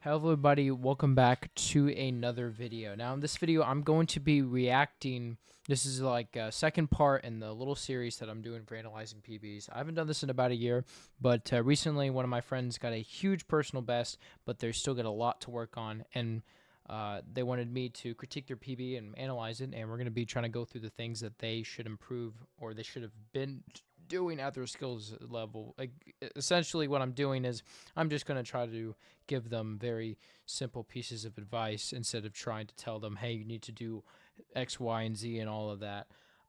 Hello everybody, welcome back to another video. Now in this video I'm going to be reacting. This is like a second part in the little series that I'm doing for analyzing PBs. I haven't done this in about a year, but recently one of my friends got a huge personal best, but they still got a lot to work on, and they wanted me to critique their PB and analyze it, and we're going to be trying to go through the things that they should improve or they should have been doing at their skills level. Like, essentially what I'm doing is I'm just going to try to give them very simple pieces of advice instead of trying to tell them, hey, you need to do X, Y, and Z and all of that.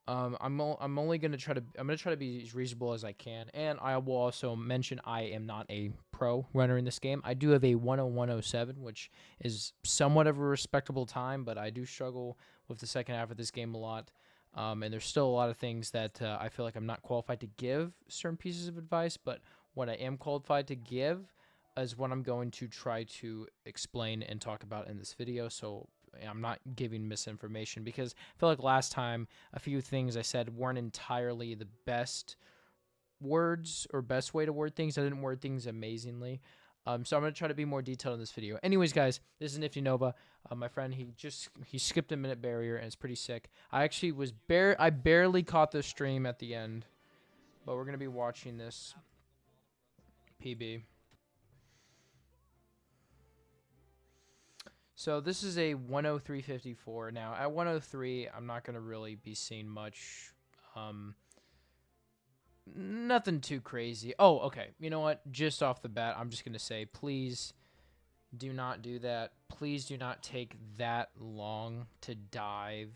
I'm only gonna try to be as reasonable as I can, and I will also mention I am not a pro runner in this game. I do have a 101.07, which is somewhat of a respectable time, but I do struggle with the second half of this game a lot. And there's still a lot of things that I feel like I'm not qualified to give certain pieces of advice, but what I am qualified to give is what I'm going to try to explain and talk about in this video. So I'm not giving misinformation, because I feel like last time a few things I said weren't entirely the best words or best way to word things. I didn't word things amazingly. So I'm going to try to be more detailed in this video. Anyways, guys, this is Nifty Nova. My friend, he skipped a minute barrier, and it's pretty sick. I actually I barely caught the stream at the end, but we're going to be watching this PB. So this is a 103.54. Now at 103, I'm not going to really be seeing much. Nothing too crazy. Oh, okay. You know what? Just off the bat, I'm just going to say, please do not do that. Please do not take that long to dive.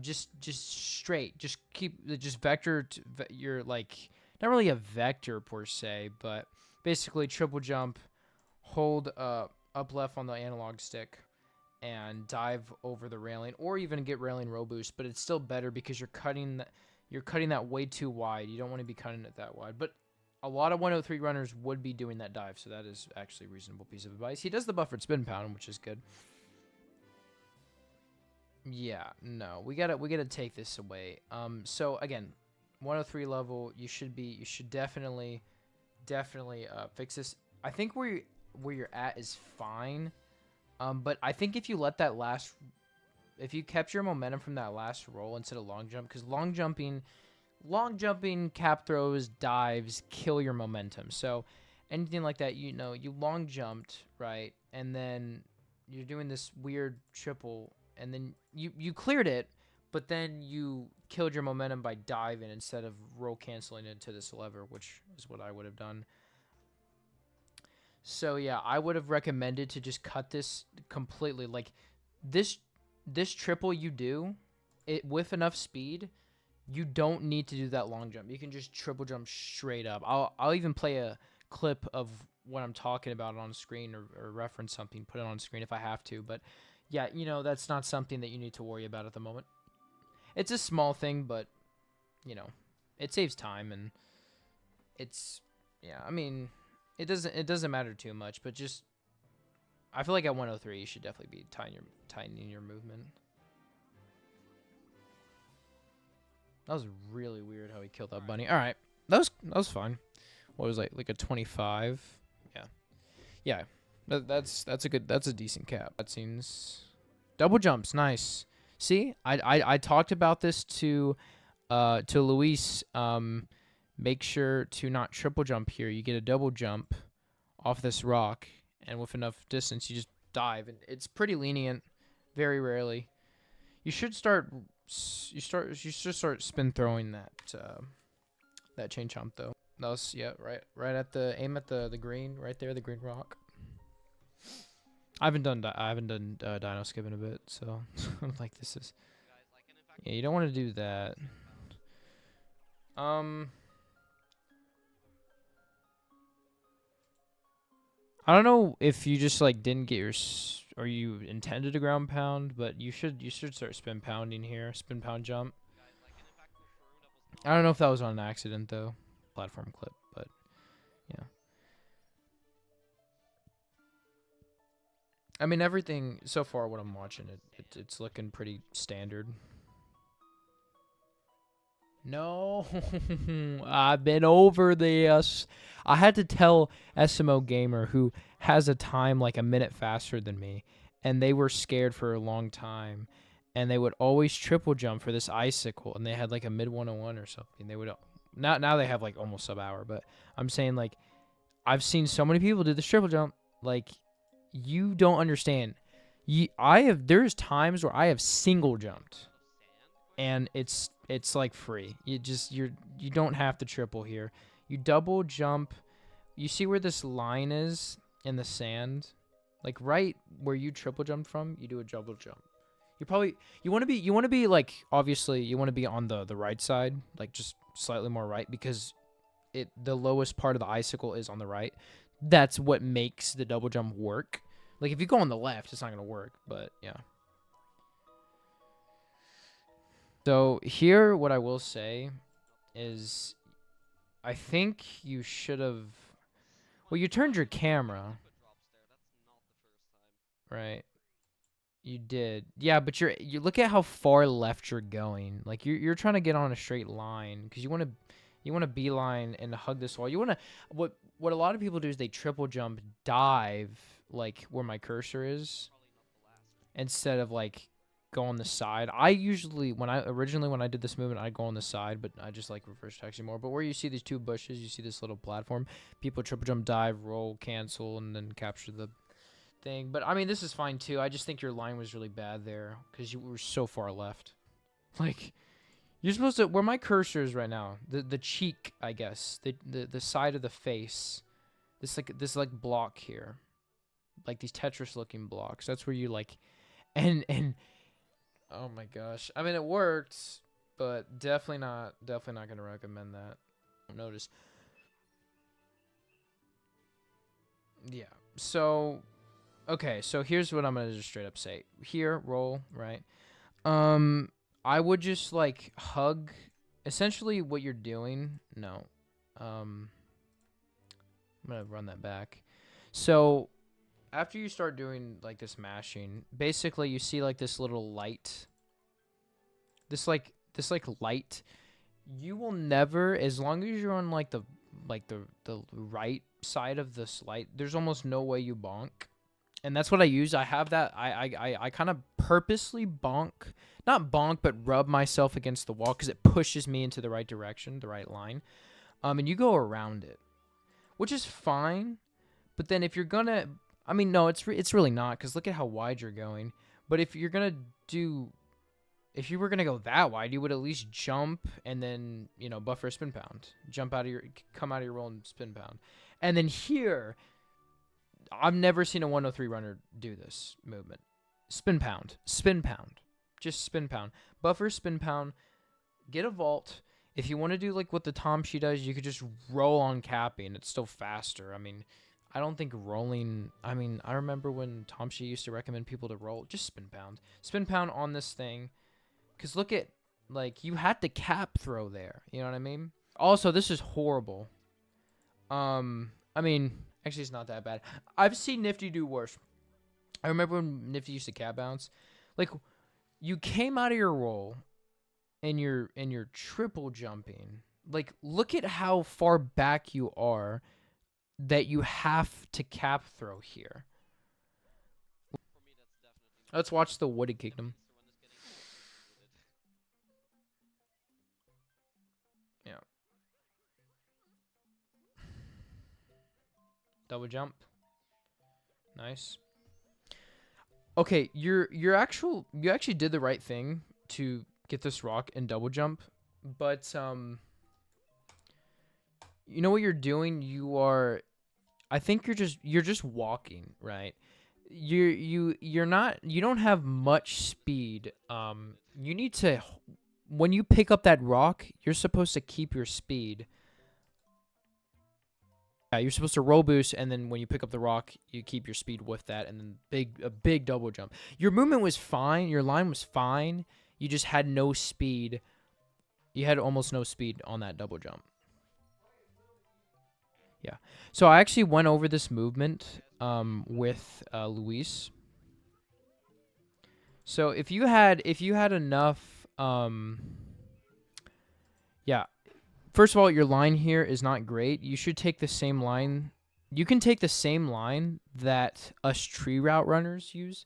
Just straight. Just keep, just vector. You're like, not really a vector per se, but basically triple jump, hold up left on the analog stick, and dive over the railing, or even get railing row boost. But it's still better because you're cutting that way too wide. You don't want to be cutting it that wide. But a lot of 103 runners would be doing that dive, so that is actually a reasonable piece of advice. He does the buffered spin pound, which is good. Yeah, no, we gotta take this away. So again, 103 level, you should definitely fix this. I think where you're at is fine. But I think if you let that if you kept your momentum from that last roll instead of long jump, because long jumping, cap throws, dives kill your momentum. So anything like that, you long jumped, right, and then you're doing this weird triple, and then you cleared it, but then you killed your momentum by diving instead of roll canceling into this lever, which is what I would have done. So yeah, I would have recommended to just cut this completely. Like this triple you do it with enough speed, you don't need to do that long jump. You can just triple jump straight up. I'll even play a clip of what I'm talking about on screen, or reference something, put it on screen if I have to. But yeah, that's not something that you need to worry about at the moment. It's a small thing, but it saves time, and it's, yeah, I mean, it doesn't matter too much, but just, I feel like at 103 you should definitely be tightening your movement. That was really weird how he killed that bunny. All right, that was fine. What was like a 25? Yeah. That's a decent cap. That seems double jumps, nice. See, I talked about this to Luis. Make sure to not triple jump here. You get a double jump off this rock, and with enough distance, you just dive, and it's pretty lenient. Very rarely. You should start spin throwing that chain chomp though. That was, yeah, right at the aim at the green right there, the green rock. I haven't done dino skip in a bit, so I'm like, this is, yeah, you don't want to do that. I don't know if you just like didn't get your or you intended a ground pound, but you should start spin pounding here, spin pound jump. I don't know if that was on an accident though, platform clip, but yeah. I mean, everything so far, what I'm watching, it's looking pretty standard. No, I've been over this. I had to tell SMO Gamer, who has a time like a minute faster than me, and they were scared for a long time, and they would always triple jump for this icicle, and they had like a mid 101 or something. They would now they have like almost sub hour, but I'm saying like I've seen so many people do this triple jump. Like you don't understand. There's times where I have single jumped and it's like free. You don't have to triple here. You double jump. You see where this line is in the sand? Like right where you triple jumped from, you do a double jump. You want to be like obviously you want to be on the right side, like just slightly more right because the lowest part of the icicle is on the right. That's what makes the double jump work. Like if you go on the left, it's not going to work, but yeah. So here, what I will say is, I think you should have. Well, you turned your camera, right? You did, yeah. But you look at how far left you're going. Like you're trying to get on a straight line because you want to beeline and hug this wall. You want to what a lot of people do is they triple jump, dive like where my cursor is, instead of like go on the side. I usually when I did this movement, I'd go on the side, but I just like reverse taxi more. But where you see these two bushes, you see this little platform, people triple jump, dive, roll, cancel, and then capture the thing. But I mean, this is fine too. I just think your line was really bad there because you were so far left. Like you're supposed to where my cursor is right now, the cheek, I guess, the side of the face, this like block here, like these Tetris looking blocks. That's where you like, and oh my gosh. I mean, it worked, but definitely not gonna recommend that. Notice. Yeah. So, okay. So here's what I'm gonna just straight up say. Here, roll right. I would just like hug. Essentially, what you're doing. No. I'm gonna run that back. So after you start doing like this mashing, basically you see like this little light. This light. You will never, as long as you're on like the right side of this light, there's almost no way you bonk. And that's what I use. I have that. I kind of purposely bonk, not bonk, but rub myself against the wall because it pushes me into the right direction, the right line. And you go around it, which is fine. But then if you're gonna, I mean, no, it's really not because look at how wide you're going. But if you're gonna do, if you were gonna go that wide, you would at least jump and then buffer a spin pound, come out of your roll and spin pound, and then here. I've never seen a 103 runner do this movement. Spin pound. Just spin pound. Buffer, spin pound. Get a vault. If you want to do like what the Tom She does, you could just roll on capping. It's still faster. I mean, I don't think rolling. I mean, I remember when Tom She used to recommend people to roll. Just spin pound. Spin pound on this thing. Because look at, like, you had to cap throw there. You know what I mean? Also, this is horrible. I mean, actually, it's not that bad. I've seen Nifty do worse. I remember when Nifty used to cap bounce. Like, you came out of your roll, and you're triple jumping. Like, look at how far back you are that you have to cap throw here. Let's watch the Wooded Kingdom. Yeah. Double jump. Nice. Okay, you actually did the right thing to get this rock and double jump, but you know what you're doing? I think you're just walking, right? You don't have much speed. You need to, when you pick up that rock, you're supposed to keep your speed. Yeah, you're supposed to roll boost, and then when you pick up the rock, you keep your speed with that, and then a big double jump. Your movement was fine. Your line was fine. You just had no speed. You had almost no speed on that double jump. Yeah. So I actually went over this movement with Luis. So if you had enough Yeah. First of all, your line here is not great. You should take the same line. You can take the same line that us tree route runners use.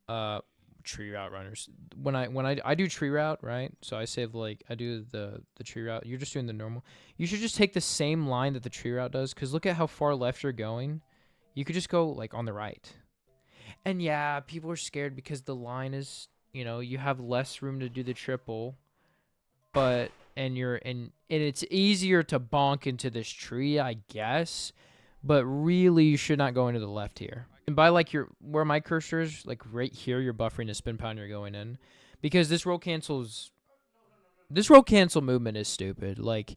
Tree route runners. When I do tree route, right? So I say like I do the tree route. You're just doing the normal. You should just take the same line that the tree route does, because look at how far left you're going. You could just go like on the right. And yeah, people are scared because the line is, you have less room to do the triple, but and it's easier to bonk into this tree, I guess, but really you should not go into the left here. And by like where my cursor is, like right here, you're buffering the spin pound you're going in, because this roll cancel movement is stupid. Like,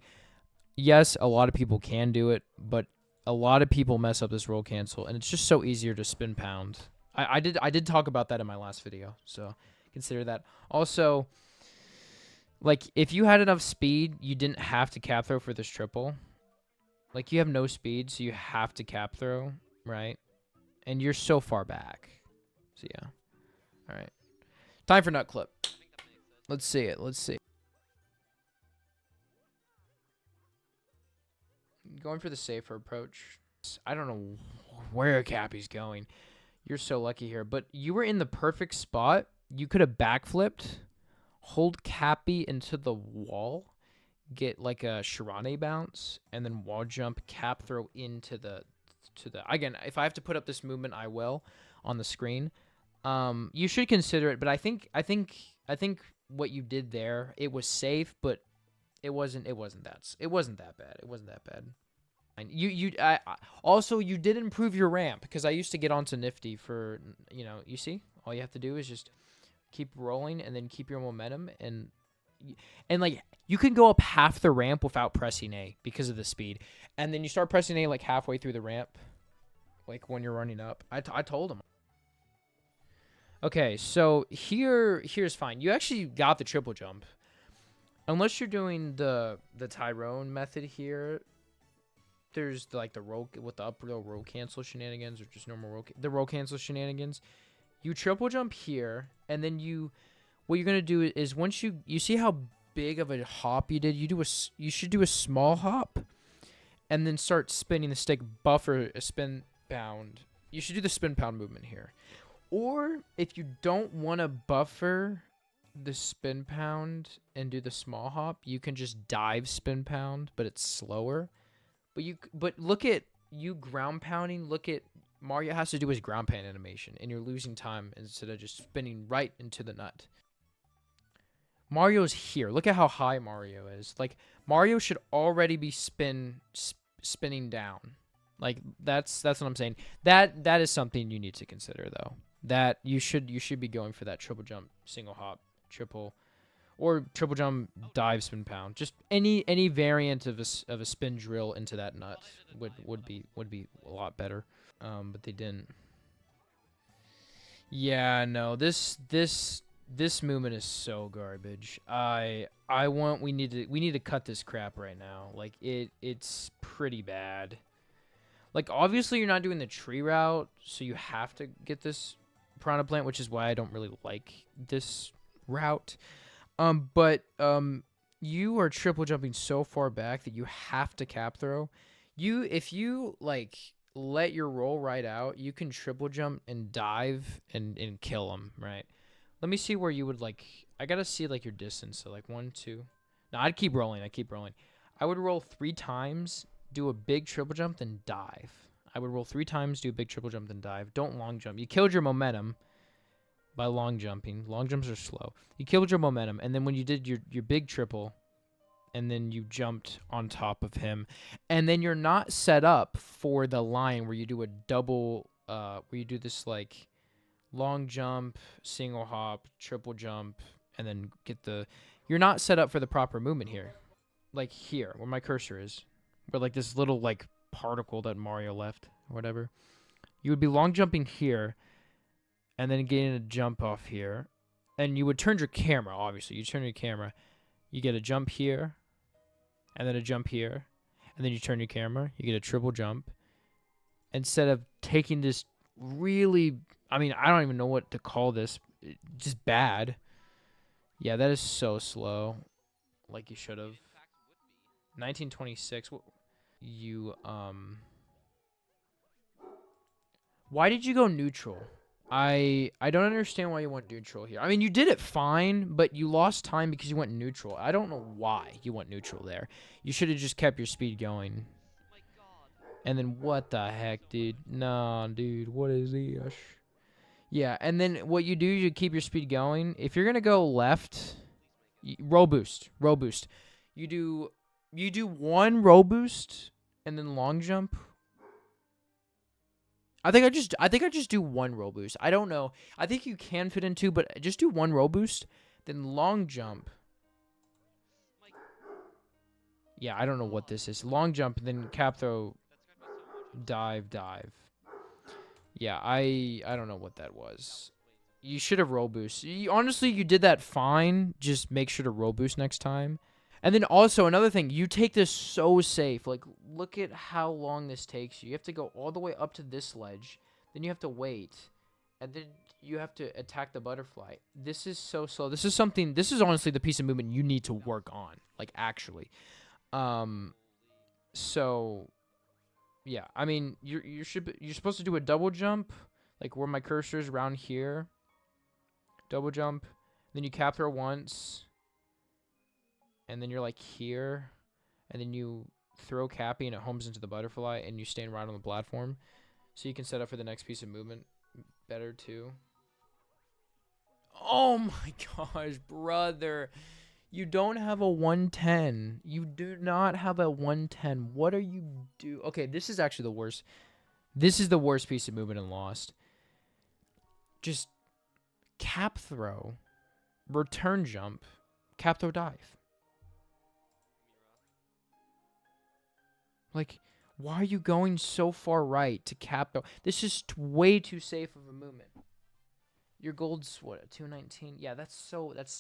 yes, a lot of people can do it, but a lot of people mess up this roll cancel, and it's just so easier to spin pound. I did talk about that in my last video, so consider that. Also, like, if you had enough speed, you didn't have to cap throw for this triple. Like, you have no speed, so you have to cap throw, right? And you're so far back. So, yeah. All right. Time for nut clip. Let's see it. Let's see. Going for the safer approach. I don't know where Cappy's going. You're so lucky here. But you were in the perfect spot. You could have backflipped, hold Cappy into the wall, get like a Shirane bounce, and then wall jump, cap throw into the again, if I have to put up this movement, I will on the screen. You should consider it, but I think what you did there, it was safe, but it wasn't that bad. It wasn't that bad. And also you did improve your ramp, because I used to get onto nifty for, you see, all you have to do is just keep rolling and then keep your momentum, and like you can go up half the ramp without pressing A because of the speed, and then you start pressing A like halfway through the ramp, like when you're running up. I told him. Okay, so here's fine. You actually got the triple jump, unless you're doing the Tyrone method here. There's like the roll with the up roll cancel shenanigans, or just normal the roll cancel shenanigans. You triple jump here, and then what you're gonna do is, once you see how big of a hop you did, you should do a small hop, and then start spinning the stick, buffer a spin pound. You should do the spin pound movement here. Or if you don't want to buffer the spin pound and do the small hop, you can just dive spin pound, but it's slower. But look at you ground pounding. Look at Mario has to do his ground pound animation, and you're losing time instead of just spinning right into the nut. Mario's here. Look at how high Mario is. Like, Mario should already be spinning down. Like, that's what I'm saying. That is something you need to consider, though. That you should be going for that triple jump, single hop, triple, or triple jump, dive, spin pound. Just any variant of a spin drill into that nut would be a lot better. But they didn't. Yeah, no. This movement is so garbage. We need to cut this crap right now. Like, it's pretty bad. Like, obviously you're not doing the tree route, so you have to get this piranha plant, which is why I don't really like this route. But you are triple jumping so far back that you have to cap throw. If you like let your roll right out, you can triple jump and dive and kill them, right? Let me see where you would like. I gotta see like your distance. So like 1, 2. No, I'd keep rolling. I would roll 3 times, do a big triple jump, then dive. I would roll 3 times, do a big triple jump, then dive. Don't long jump. You killed your momentum by long jumping. Long jumps are slow. You killed your momentum, and then when you did your big triple, and then you jumped on top of him, and then you're not set up for the line where you do a double, where you do this like long jump, single hop, triple jump, and then you're not set up for the proper movement here. Like here, where my cursor is, where like this little like particle that Mario left, or whatever. You would be long jumping here, and then getting a jump off here, and you would turn your camera. Obviously, you turn your camera, you get a jump here, and then a jump here, and then you turn your camera, you get a triple jump. Instead of taking this really, I mean, I don't even know what to call this, just bad. Yeah, that is so slow. Like you should have. 1926. You Why did you go neutral? I don't understand why you went neutral here. I mean, you did it fine, but you lost time because you went neutral. I don't know why you went neutral there. You should have just kept your speed going. And then what the heck, dude? Nah, dude, what is this? Yeah, and then what you do, you keep your speed going. If you're gonna go left, row boost, row boost. You do one row boost and then long jump. I think I just do one row boost. I don't know. I think you can fit in two, but just do one row boost, then long jump. Yeah, I don't know what this is. Long jump, then cap throw, dive, dive. Yeah, I don't know what that was. You should have roll boost. Honestly, you did that fine. Just make sure to roll boost next time. And then also another thing, you take this so safe. Like, look at how long this takes you. You have to go all the way up to this ledge. Then you have to wait. And then you have to attack the butterfly. This is so slow. This is honestly the piece of movement you need to work on. Like, actually. So, yeah. I mean, you're supposed to do a double jump. Like, where my cursor is around here. Double jump. Then you cap throw once. And then you're like here, and then you throw cappy and it homes into the butterfly, and you stand right on the platform, so you can set up for the next piece of movement better too. Oh my gosh, brother, you don't have a 110. You do not have a 110. What are you do? Okay, this is actually the worst. This is the worst piece of movement in Lost. Just cap throw, return jump, cap throw dive. Like, why are you going so far right to cap though? This is way too safe of a movement. Your gold's what, 219? Yeah, that's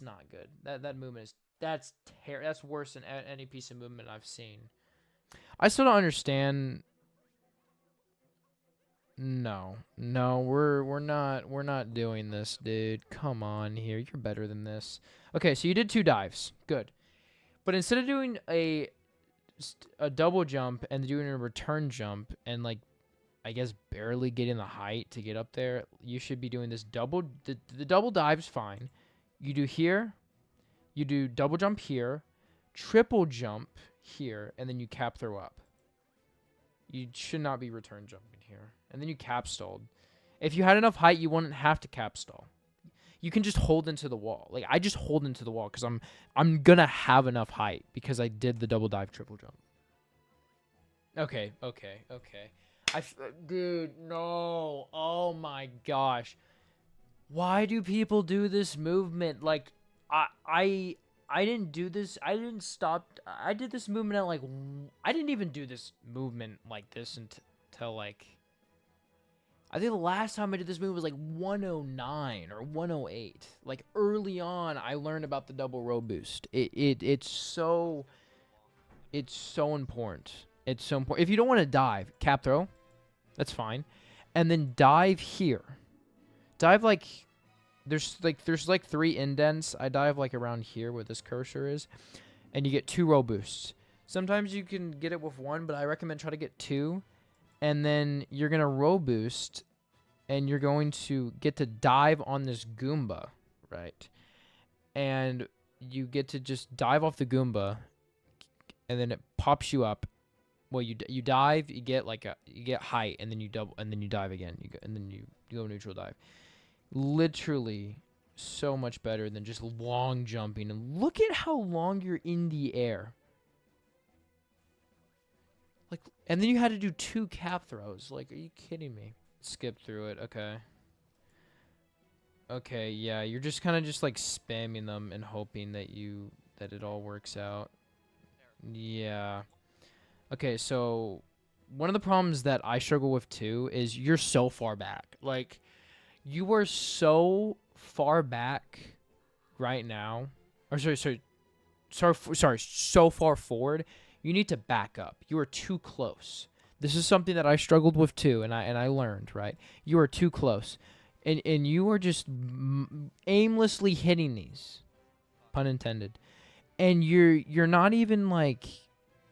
not good. That movement is that's worse than any piece of movement I've seen. I still don't understand. No, we're not doing this, dude. Come on here, you're better than this. Okay, so you did 2 dives, good, but instead of doing a double jump and doing a return jump and like I guess barely getting the height to get up there, you should be doing this double. The double dive's fine. You do here, you do double jump here, triple jump here, and then you cap throw up. You should not be return jumping here. And then you cap stalled. If you had enough height, you wouldn't have to cap stall. You can just hold into the wall. Like, I just hold into the wall because I'm going to have enough height because I did the double dive, triple jump. Okay. Dude, no. Oh, my gosh. Why do people do this movement? Like, I didn't do this. I didn't stop. I did this movement at, like, I didn't even do this movement like this until, like, I think the last time I did this move was like 109 or 108. Like early on, I learned about the double row boost. It's so important. It's so important. If you don't want to dive, cap throw, that's fine, and then dive here. Dive like there's 3 indents. I dive like around here where this cursor is, and you get 2 row boosts. Sometimes you can get it with 1, but I recommend try to get 2. And then you're going to row boost, and you're going to get to dive on this Goomba, right? And you get to just dive off the Goomba, and then it pops you up. Well, you dive, you get height, and then you dive again. And then you go neutral dive. Literally so much better than just long jumping. And look at how long you're in the air. Like, and then you had to do 2 cap throws. Like, are you kidding me? Skip through it. Okay. Okay, yeah, you're just kind of just like spamming them and hoping that it all works out. Yeah. Okay, so one of the problems that I struggle with too is you're so far back. Like, you are so far back right now. Or sorry, so far forward. You need to back up. You are too close. This is something that I struggled with too, and I learned, right? You are too close. And you are just aimlessly hitting these, pun intended. And you're not even like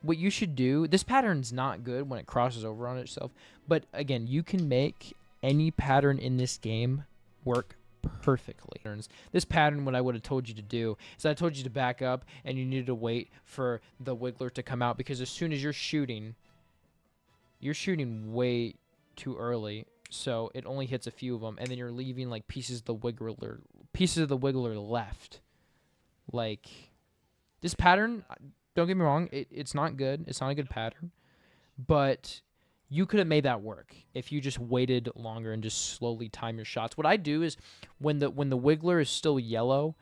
what you should do, this pattern's not good when it crosses over on itself, but again, you can make any pattern in this game work perfectly. This pattern, what I would have told you to do is I told you to back up and you needed to wait for the wiggler to come out, because as soon as you're shooting way too early, so it only hits a few of them, and then you're leaving like pieces of the wiggler left. Like, this pattern, don't get me wrong, it's not good. It's not a good pattern, but you could have made that work if you just waited longer and just slowly time your shots. What I do is when the wiggler is still yellow,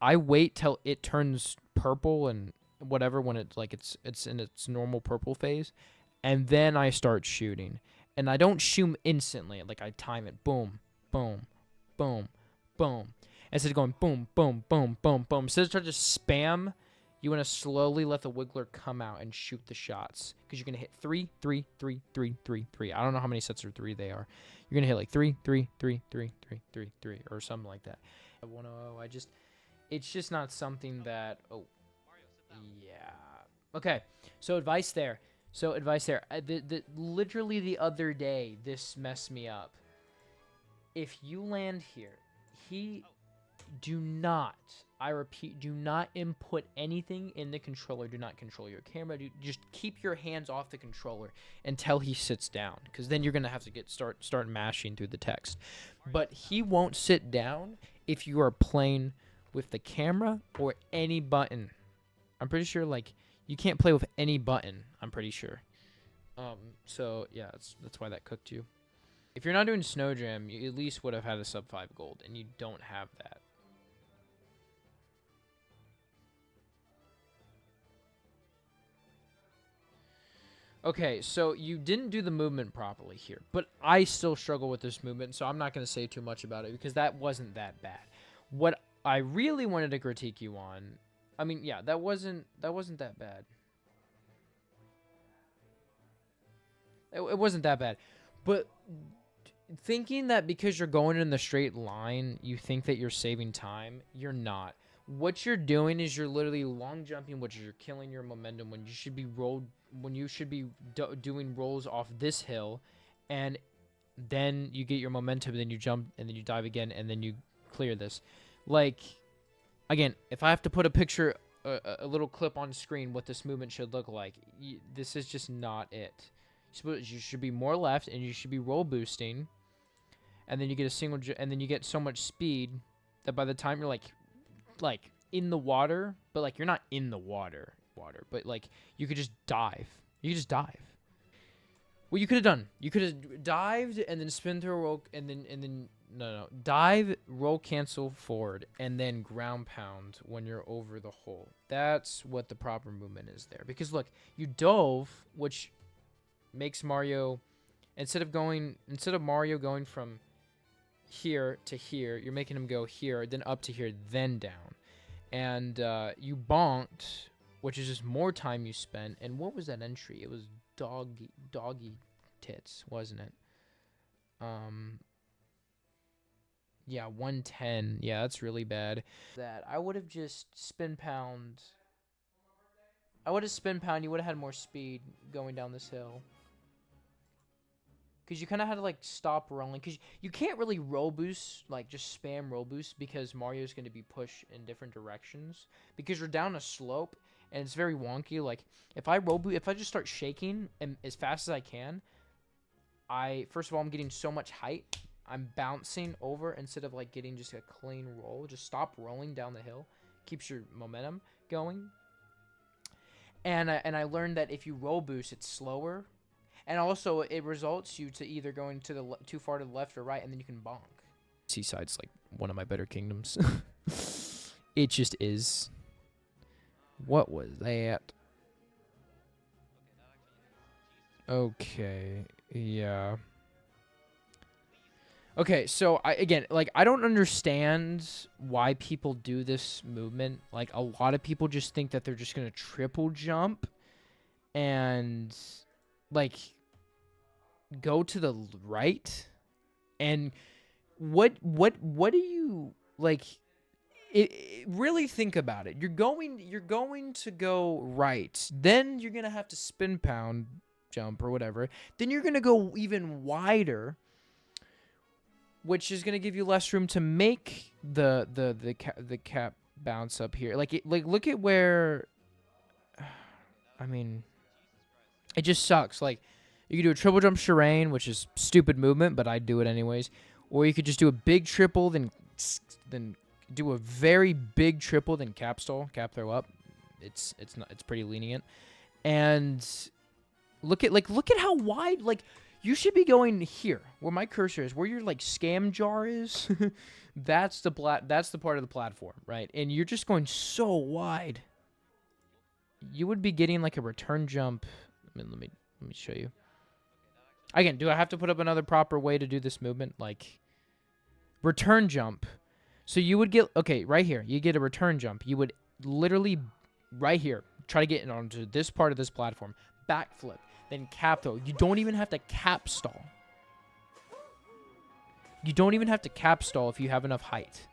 I wait till it turns purple and whatever, when it's like it's in its normal purple phase, and then I start shooting. And I don't shoot instantly. Like, I time it. Boom, boom, boom, boom. Instead of going boom, boom, boom, boom, boom. Instead of trying to spam, you want to slowly let the wiggler come out and shoot the shots. Because you're going to hit 3, 3, 3, 3, 3, 3. I don't know how many sets of 3 they are. You're going to hit like 3, 3, 3, 3, 3, 3, 3, or something like that. 100, it's just not something that, yeah. Okay, so advice there. Literally the other day, this messed me up. If you land here, do not, I repeat, do not input anything in the controller. Do not control your camera. Just keep your hands off the controller until he sits down, because then you're gonna have to start mashing through the text. But he won't sit down if you are playing with the camera or any button. I'm pretty sure, like, you can't play with any button, I'm pretty sure. So yeah, that's why that cooked you. If you're not doing Snow Jam, you at least would have had a sub 5 gold, and you don't have that. Okay, so you didn't do the movement properly here, but I still struggle with this movement, so I'm not going to say too much about it, because that wasn't that bad. What I really wanted to critique you on, I mean, yeah, that wasn't that bad. It wasn't that bad. But thinking that because you're going in the straight line, you think that you're saving time, you're not. What you're doing is you're literally long jumping, which is you're killing your momentum when you should be doing rolls off this hill, and then you get your momentum, then you jump, and then you dive again, and then you clear this. Like, again, if I have to put a picture, a little clip on screen, what this movement should look like, this is just not it. You should be more left, and you should be roll boosting, and then you get and then you get so much speed that by the time you're like in the water, but like you're not in the water, but like you could just dive. You could just dive. What you could have done, you could have dived and then spin through a roll, and then dive, roll, cancel forward, and then ground pound when you're over the hole. That's what the proper movement is there. Because look, you dove, which makes Mario, instead of Mario going from here to here, you're making him go here, then up to here, then down. And you bonked, which is just more time you spent. And what was that entry? It was doggy tits, wasn't it? Yeah, 110. Yeah, that's really bad. That I would have just spin pound. You would have had more speed going down this hill. Because you kind of had to, like, stop rolling. Because you can't really roll boost, like, just spam roll boost, because Mario's going to be pushed in different directions. Because you're down a slope, and it's very wonky. Like, if I just start shaking and as fast as I can, first of all, I'm getting so much height. I'm bouncing over instead of, like, getting just a clean roll. Just stop rolling down the hill. Keeps your momentum going. And I learned that if you roll boost, it's slower. And also, it results you to either going to too far to the left or right, and then you can bonk. Seaside's like one of my better kingdoms. It just is. What was that? Okay, yeah. Okay, so I don't understand why people do this movement. Like, a lot of people just think that they're just gonna triple jump and, like, go to the right. And what do you, like, really think about it. You're going to go right. Then you're gonna have to spin pound jump or whatever. Then you're gonna go even wider, which is gonna give you less room to make the cap bounce up here. Like look at where. I mean, it just sucks. Like, you could do a triple jump charade, which is stupid movement, but I'd do it anyways. Or you could just do a big triple, then do a very big triple, then cap stall, cap throw up. It's pretty lenient. And look at how wide. Like, you should be going here, where my cursor is, where your like scam jar is. That's the part of the platform, right? And you're just going so wide. You would be getting like a return jump. Let me show you. Again, do I have to put up another proper way to do this movement? Like, return jump. So you would get, okay, right here. You get a return jump. You would literally, right here, try to get onto this part of this platform. Backflip. Then cap throw. You don't even have to cap stall. You don't even have to cap stall if you have enough height.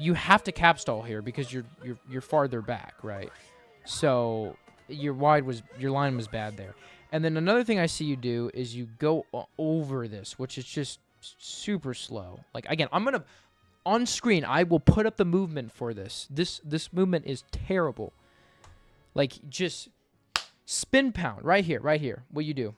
You have to cap stall here because you're farther back, right? So your line was bad there. And then another thing I see you do is you go over this, which is just super slow. Like, again, I'm gonna on screen. I will put up the movement for this. This movement is terrible. Like, just spin pound right here. What you do?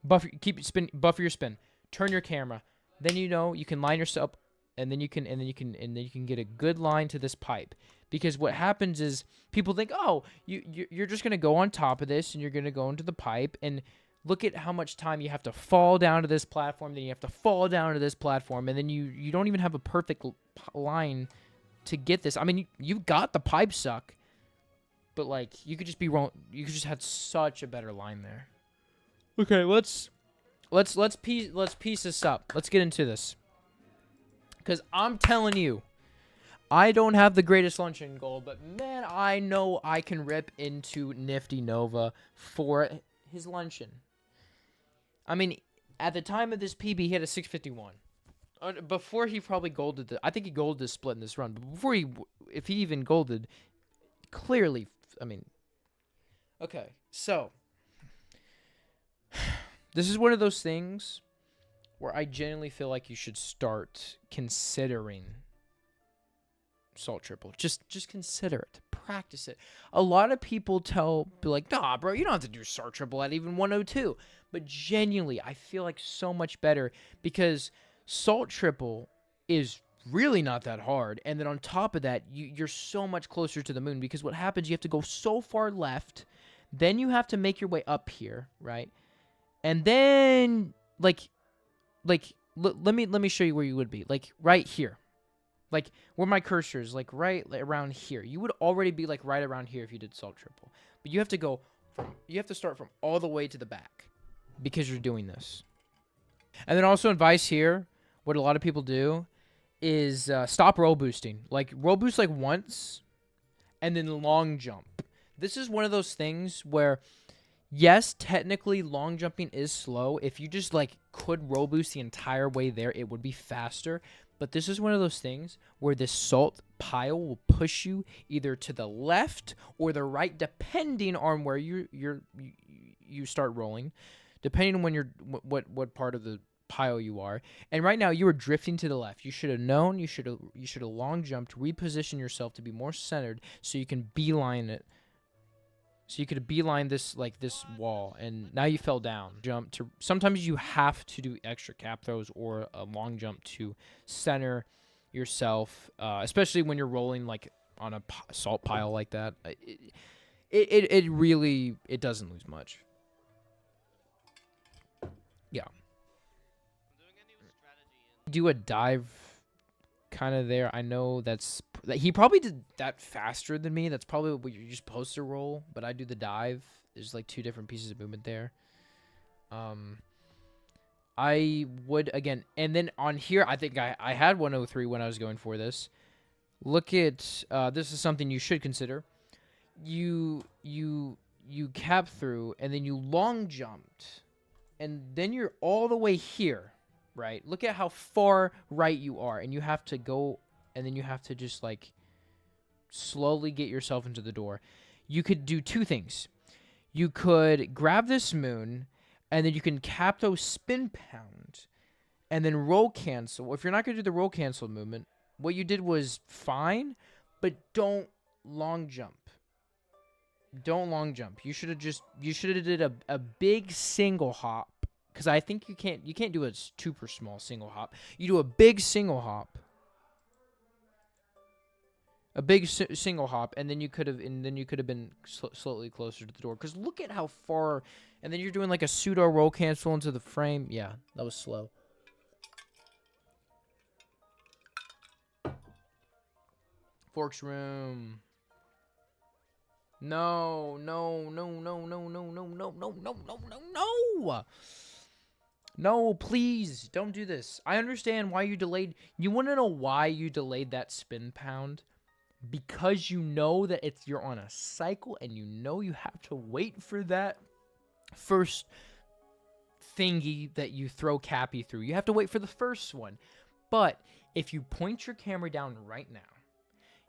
Buffer your spin. Turn your camera. Then you can line yourself. And then you can get a good line to this pipe, because what happens is people think, oh, you're just gonna go on top of this and you're gonna go into the pipe, and look at how much time you have to fall down to this platform, then you have to fall down to this platform, and then you don't even have a perfect line to get this. I mean, you've got the pipe suck, but like you could just be wrong. You could just have such a better line there. Okay, let's piece this up. Let's get into this. Because I'm telling you, I don't have the greatest luncheon goal, but man, I know I can rip into Nifty Nova for his luncheon. I mean, at the time of this PB, he had a 651. Before he probably golded I think he golded the split in this run. But before if he even golded, clearly, I mean, okay, so this is one of those things where I genuinely feel like you should start considering salt triple. Just consider it. Practice it. A lot of people be like, nah, bro, you don't have to do salt triple at even 102. But genuinely, I feel like so much better, because salt triple is really not that hard. And then on top of that, you're so much closer to the moon, because what happens, you have to go so far left. Then you have to make your way up here, right? And then, let me show you where you would be. Like, right here. Like, where my cursor is, like, right around here. You would already be, like, right around here if you did salt triple. But you have to start from all the way to the back, because you're doing this. And then also advice here, what a lot of people do is stop roll boosting. Like, roll boost, like, once, and then long jump. This is one of those things where, yes, technically long jumping is slow. If you just like could roll boost the entire way there, it would be faster. But this is one of those things where this salt pile will push you either to the left or the right, depending on where you start rolling, depending on when what part of the pile you are. And right now you are drifting to the left. You should have known. You should have long jumped, reposition yourself to be more centered, so you can beeline it. So you could beeline this wall, and now you fell down. Sometimes you have to do extra cap throws or a long jump to center yourself, especially when you're rolling like on a salt pile like that. It really doesn't lose much. Yeah. Do a dive kind of there. I know he probably did that faster than me. That's probably what you're supposed to roll, but I do the dive. There's like two different pieces of movement there. I would, again, and then on here, I think I had 103 when I was going for this. Look at, this is something you should consider. You cap through, and then you long jumped, and then you're all the way here. right? Look at how far right you are, and you have to go, and then you have to just like slowly get yourself into the door. You could do two things. You could grab this moon, and then you can capto spin pound, and then roll cancel. If you're not going to do the roll cancel movement, what you did was fine, but don't long jump. Don't long jump. You should have did a big single hop, because I think you can't do a super small single hop. You do a big single hop. A big single hop, and then you could have been slightly closer to the door. Because look at how far, and then you're doing like a pseudo roll cancel into the frame. Yeah, that was slow. Forks room. No. No, please don't do this. I understand why you delayed. You want to know why you delayed that spin pound? Because you know that you're on a cycle, and you know you have to wait for that first thingy that you throw Cappy through. You have to wait for the first one. But if you point your camera down right now,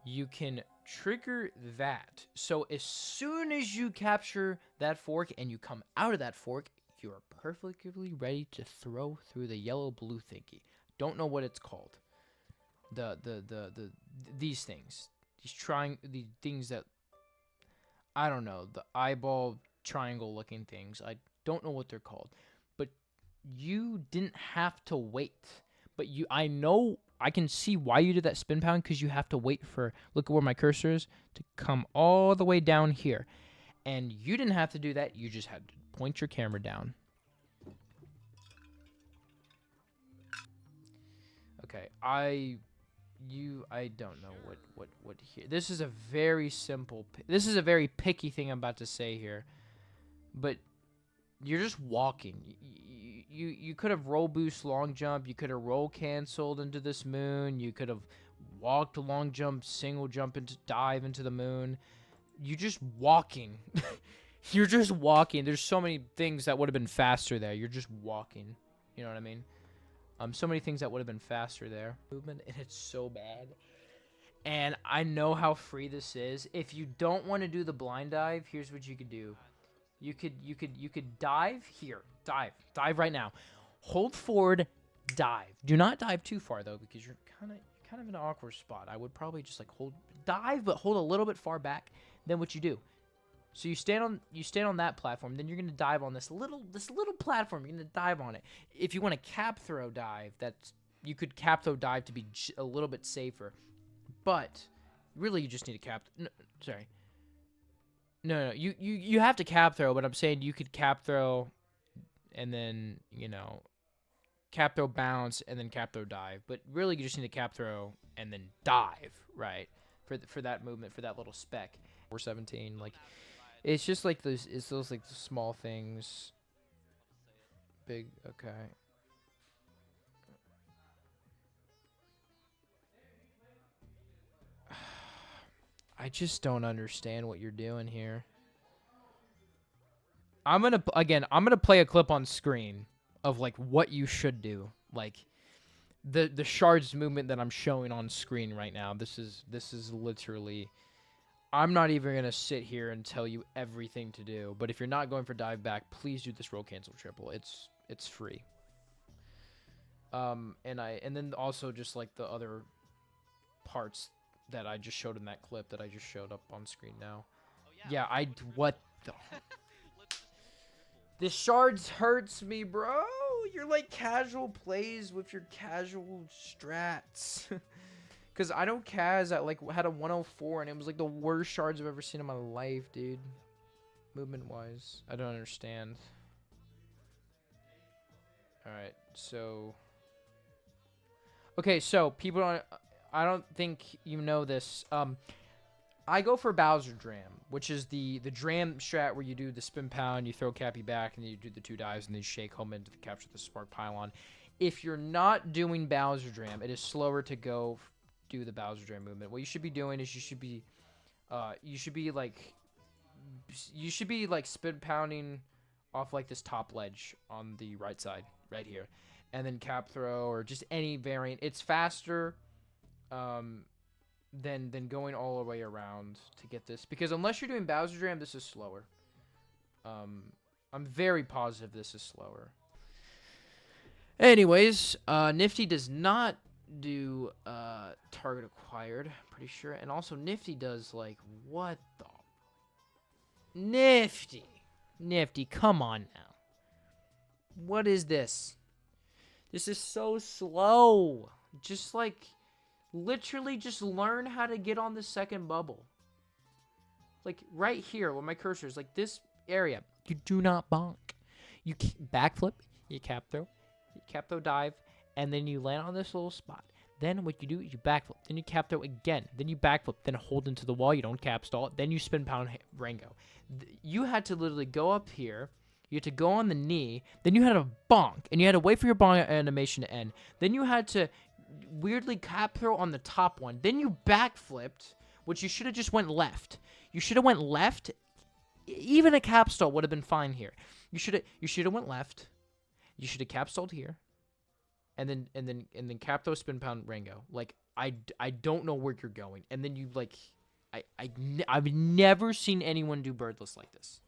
you can trigger that. So as soon as you capture that fork and you come out of that fork, you are perfectly ready to throw through the yellow blue thingy. Don't know what it's called. These things. The things that, I don't know, the eyeball triangle looking things. I don't know what they're called. But you didn't have to wait. But I know, I can see why you did that spin pound, because you have to wait for, look at where my cursor is, to come all the way down here. And you didn't have to do that. You just had to point your camera down. Okay, I don't know what here. This is a very simple, this is a very picky thing I'm about to say here, but you're just walking. You could have roll boost long jump. You could have roll canceled into this moon. You could have walked long jump, single jump into dive into the moon. You're just walking. You're just walking. There's so many things that would have been faster there. You're just walking. You know what I mean? So many things that would have been faster there. Movement, and it's so bad. And I know how free this is. If you don't want to do the blind dive, here's what you could do. You could dive here. Dive right now. Hold forward, dive. Do not dive too far though, because you're kind of in an awkward spot. I would probably just like dive, but hold a little bit far back. Then what you do? So you stand on that platform, then you're gonna dive on this little platform. You're gonna dive on it. If you want to cap throw dive, you could cap throw dive to be a little bit safer, but really you just need to cap. No, sorry. No, you have to cap throw, but I'm saying you could cap throw, and then cap throw bounce, and then cap throw dive. But really you just need to cap throw and then dive, right? For that movement, for that little speck. 417, like. It's just like those. It's those like the small things. Big. Okay. I just don't understand what you're doing here. I'm gonna play a clip on screen of like what you should do, like the shards movement that I'm showing on screen right now. This is literally. I'm not even going to sit here and tell you everything to do, but if you're not going for dive back, please do this roll cancel triple. It's free. And then also just like the other parts that I just showed in that clip that I just showed up on screen now. Oh, yeah, what the This shards hurts me, bro. You're like casual plays with your casual strats. Because I know Kaz had a 104, and it was like the worst shards I've ever seen in my life, dude. Movement-wise. I don't understand. Alright, so. Okay, so people I don't think you know this. I go for Bowser Dram, which is the Dram strat where you do the spin pound, you throw Cappy back, and then you do the two dives, and then you shake home in to capture the Spark Pylon. If you're not doing Bowser Dram, it is slower to go do the Bowser Dram movement. What you should be doing is you should be like spin pounding off like this top ledge on the right side right here, and then cap throw or just any variant. It's faster than going all the way around to get this, because unless you're doing Bowser Jam, this is slower. I'm very positive this is slower. Anyways, Nifty does not do target acquired, pretty sure, and also Nifty does like what the Nifty, come on now. What is this? This is so slow. Just like literally just learn how to get on the second bubble. Like right here where my cursor is, like this area, you do not bonk. You backflip, you cap throw, dive, and then you land on this little spot. Then what you do is you backflip, then you cap throw again, then you backflip, then hold into the wall, you don't cap stall, then you spin pound Rango. You had to literally go up here, you had to go on the knee, then you had to bonk, and you had to wait for your bonk animation to end. Then you had to weirdly cap throw on the top one, then you backflipped, which you should have just went left. You should have went left. Even a cap stall would have been fine here. You should have went left. You should have cap stalled here. And then cap throw spin pound Rango. Like I don't know where you're going. And then you like I've never seen anyone do birdless like this.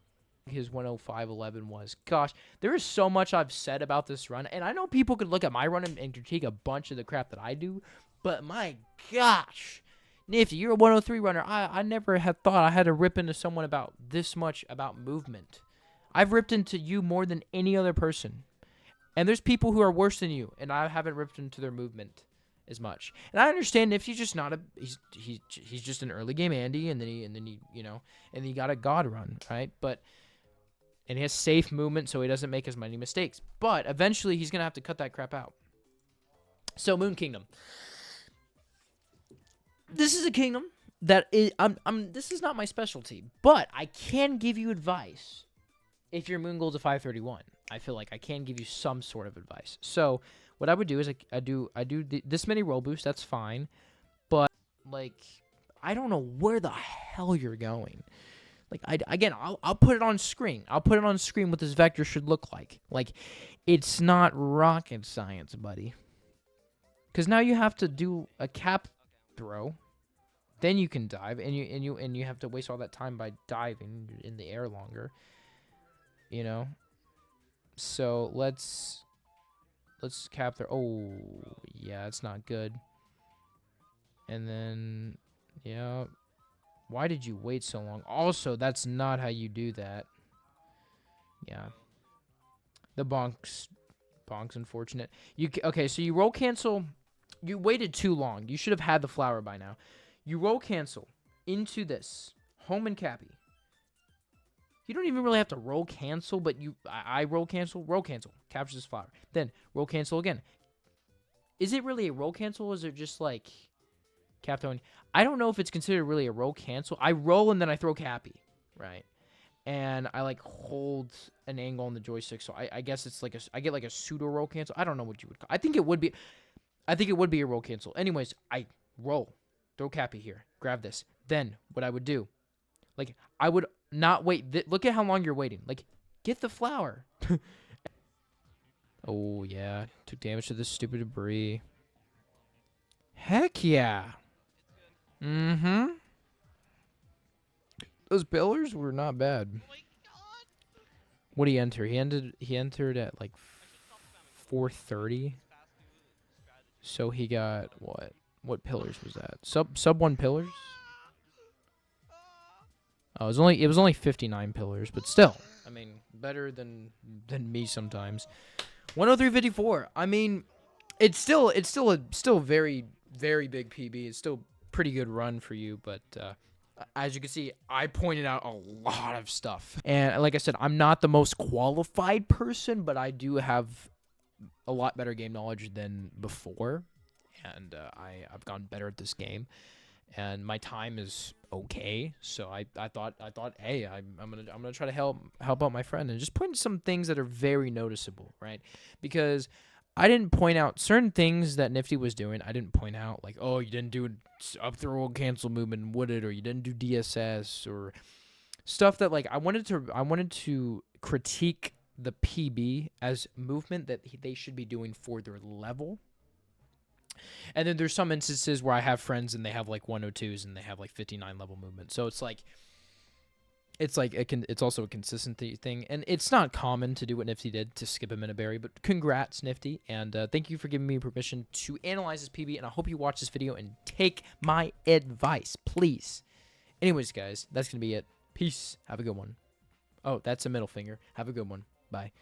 His 105.11 was. Gosh, there is so much I've said about this run, and I know people could look at my run and critique a bunch of the crap that I do, but my gosh, Nifty, you're a 103 runner. I never had thought I had to rip into someone about this much about movement. I've ripped into you more than any other person. And there's people who are worse than you, and I haven't ripped into their movement as much. And I understand if he's just not a he's just an early game Andy, and then he you know, and he got a god run, right? And he has safe movement, so he doesn't make as many mistakes. But eventually, he's gonna have to cut that crap out. So Moon Kingdom. This is a kingdom that is this is not my specialty, but I can give you advice if your moon goal is a 531. I feel like I can give you some sort of advice. So what I would do is I do this many roll boosts. That's fine, but like I don't know where the hell you're going. Like I'll put it on screen. I'll put it on screen what this vector should look like. Like it's not rocket science, buddy. Because now you have to do a cap throw, then you can dive, and you have to waste all that time by diving in the air longer. You know. So let's cap throw. Oh yeah, it's not good. And then yeah. Why did you wait so long? Also, that's not how you do that. Yeah. The bonk's unfortunate. Okay, so you roll cancel. You waited too long. You should have had the flower by now. You roll cancel into this. Home and Cappy. You don't even really have to roll cancel, but I roll cancel. Captures this flower. Then roll cancel again. Is it really a roll cancel, or is it just like cap throwing? I don't know if it's considered really a roll cancel. I roll and then I throw Cappy, right? And I like hold an angle on the joystick, so I guess it's like I get like a pseudo roll cancel. I don't know what you would call. I think it would be a roll cancel. Anyways, I roll, throw Cappy here, grab this. Then what I would do, like I would not wait. Look at how long you're waiting. Like get the flower. Oh yeah, took damage to this stupid debris. Heck yeah. Mm-hmm. Those pillars were not bad. Oh my God. What did he enter? He entered at like 430. So he got what? What pillars was that? Sub 1 pillars? Oh, it was only 59 pillars, but still. I mean, better than me sometimes. 103.54. I mean, it's still a very very big PB. It's still pretty good run for you, but as you can see, I pointed out a lot of stuff. And like I said, I'm not the most qualified person, but I do have a lot better game knowledge than before, and I've gotten better at this game, and my time is okay. So I thought, hey, I'm gonna try to help out my friend and just point some things that are very noticeable, right? Because I didn't point out certain things that Nifty was doing. I didn't point out like, oh, you didn't do up throw cancel movement in Wooded, or you didn't do DSS, or stuff that like I wanted to critique the PB as movement that they should be doing for their level. And then there's some instances where I have friends and they have like 102s and they have like 59 level movement. So it's like it's also a consistency thing, and it's not common to do what Nifty did to skip a minute berry. But congrats, Nifty, and thank you for giving me permission to analyze this PB. And I hope you watch this video and take my advice, please. Anyways, guys, that's gonna be it. Peace. Have a good one. Oh, that's a middle finger. Have a good one. Bye.